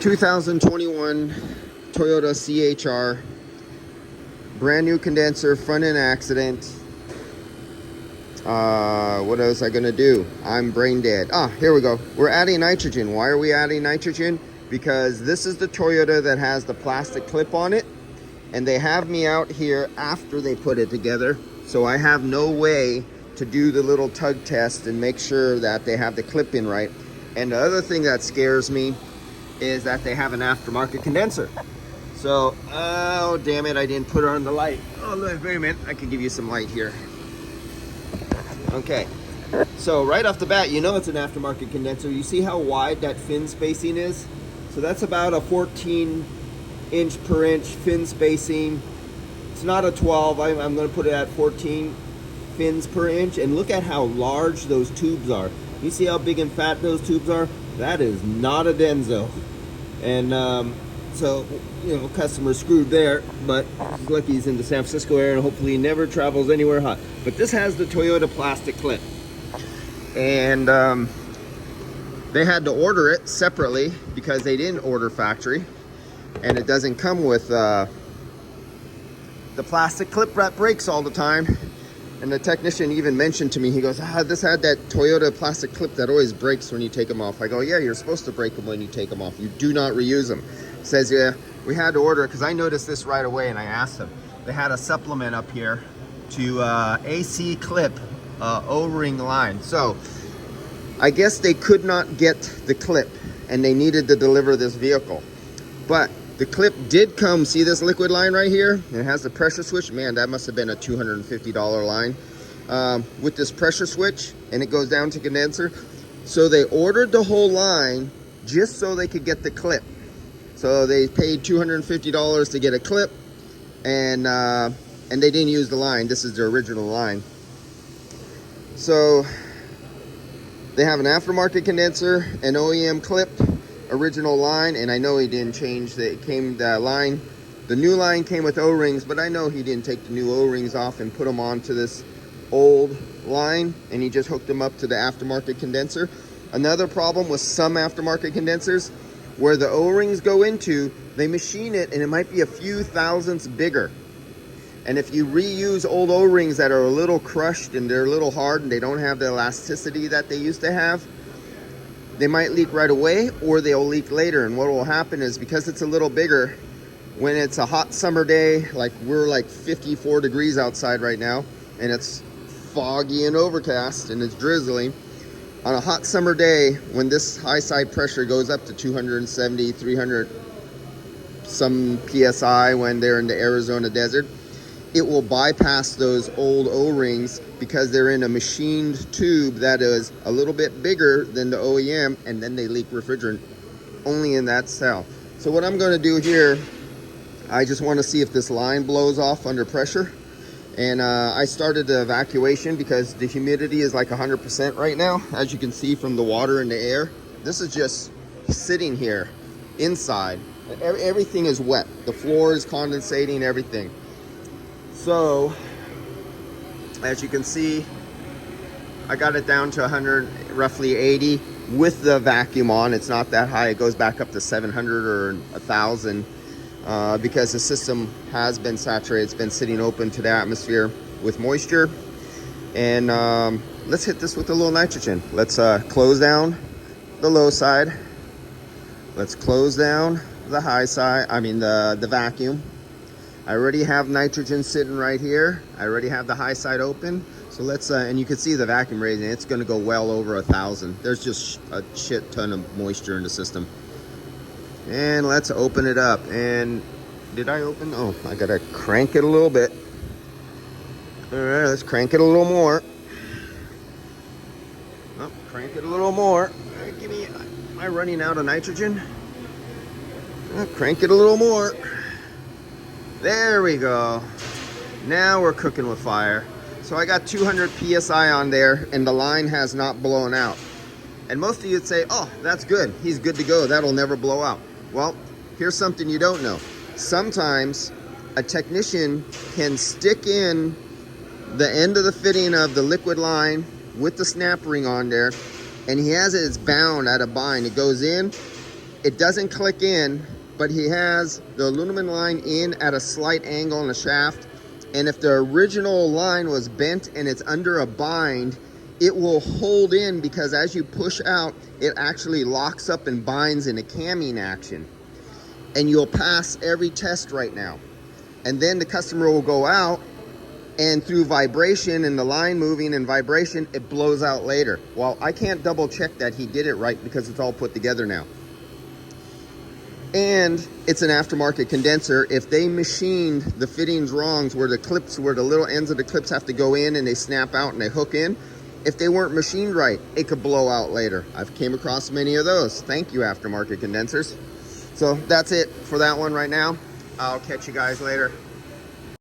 2021 Toyota CHR, brand new condenser, front end accident. What else I gonna do? I'm brain dead. Here we go. We're adding nitrogen. Why are we adding nitrogen? Because this is the Toyota that has the plastic clip on it, and they have me out here after they put it together, so I have no way to do the little tug test and make sure that they have the clip in right. And the other thing that scares me is that they have an aftermarket condenser. So, oh damn it, I didn't put on the light. Oh look, wait a minute, I can give you some light here. Okay, so right off the bat, you know it's an aftermarket condenser. You see how wide that fin spacing is? So that's about a 14 inch per inch fin spacing. It's not a 12, I'm gonna put it at 14 fins per inch. And look at how large those tubes are. You see how big and fat those tubes are? That is not a Denso. And so, you know, customer screwed there, but he's lucky he's in the San Francisco area and hopefully he never travels anywhere hot. But this has the Toyota plastic clip. And they had to order it separately because they didn't order factory. And it doesn't come with the plastic clip that breaks all the time. And the technician even mentioned to me, he goes, this had that Toyota plastic clip that always breaks when you take them off. I go, yeah, you're supposed to break them when you take them off. You do not reuse them. Says, yeah, we had to order it because I noticed this right away and I asked them. They had a supplement up here to AC clip O-ring line. So I guess they could not get the clip and they needed to deliver this vehicle. But the clip did come, see this liquid line right here? It has the pressure switch. Man, that must have been a $250 line with this pressure switch, and it goes down to condenser. So they ordered the whole line just so they could get the clip. So they paid $250 to get a clip, and they didn't use the line. This is the original line. So they have an aftermarket condenser, an OEM clip, original line, and I know he didn't change the line. The new line came with O-rings, but I know he didn't take the new O-rings off and put them onto this old line, and he just hooked them up to the aftermarket condenser. Another problem with some aftermarket condensers, where the O-rings go into, they machine it and it might be a few thousandths bigger. And if you reuse old O-rings that are a little crushed and they're a little hard and they don't have the elasticity that they used to have, they might leak right away or they'll leak later. And what will happen is, because it's a little bigger, when it's a hot summer day, like we're like 54 degrees outside right now, and it's foggy and overcast and it's drizzling, on a hot summer day, when this high side pressure goes up to 270, 300 some PSI when they're in the Arizona desert, it will bypass those old O-rings because they're in a machined tube that is a little bit bigger than the OEM, and then they leak refrigerant only in that cell. So what I'm going to do here, I just want to see if this line blows off under pressure. And I started the evacuation because the humidity is like 100% right now, as you can see from the water in the air. This is just sitting here inside. Everything is wet. The floor is condensating, everything. So, as you can see, I got it down to 100, roughly 80 with the vacuum on. It's not that high. It goes back up to 700 or 1,000 because the system has been saturated. It's been sitting open to the atmosphere with moisture. And let's hit this with a little nitrogen. Let's close down the low side. Let's close down the high side, the vacuum. I already have nitrogen sitting right here. I already have the high side open. So let's, and you can see the vacuum raising. It's gonna go well over 1,000. There's just a shit ton of moisture in the system. And let's open it up. And did I open? Oh, I gotta crank it a little bit. All right, let's crank it a little more. Oh, crank it a little more. All right, am I running out of nitrogen? Crank it a little more. There we go. Now we're cooking with fire. So I got 200 PSI on there and the line has not blown out. And most of you would say, oh, that's good. He's good to go. That'll never blow out. Well, here's something you don't know. Sometimes a technician can stick in the end of the fitting of the liquid line with the snap ring on there, and he has it, it's bound at a bind. It goes in, It doesn't click in, but he has the aluminum line in at a slight angle in the shaft. And if the original line was bent and it's under a bind, it will hold in, because as you push out, it actually locks up and binds in a camming action. And you'll pass every test right now. And then the customer will go out, and through vibration and the line moving and vibration, it blows out later. Well, I can't double check that he did it right because it's all put together now. And it's an aftermarket condenser. If they machined the fittings wrongs, where the clips, where the little ends of the clips have to go in and they snap out and they hook in, if they weren't machined right, it could blow out later. I've came across many of those. Thank you, aftermarket condensers. So that's it for that one right now. I'll catch you guys later.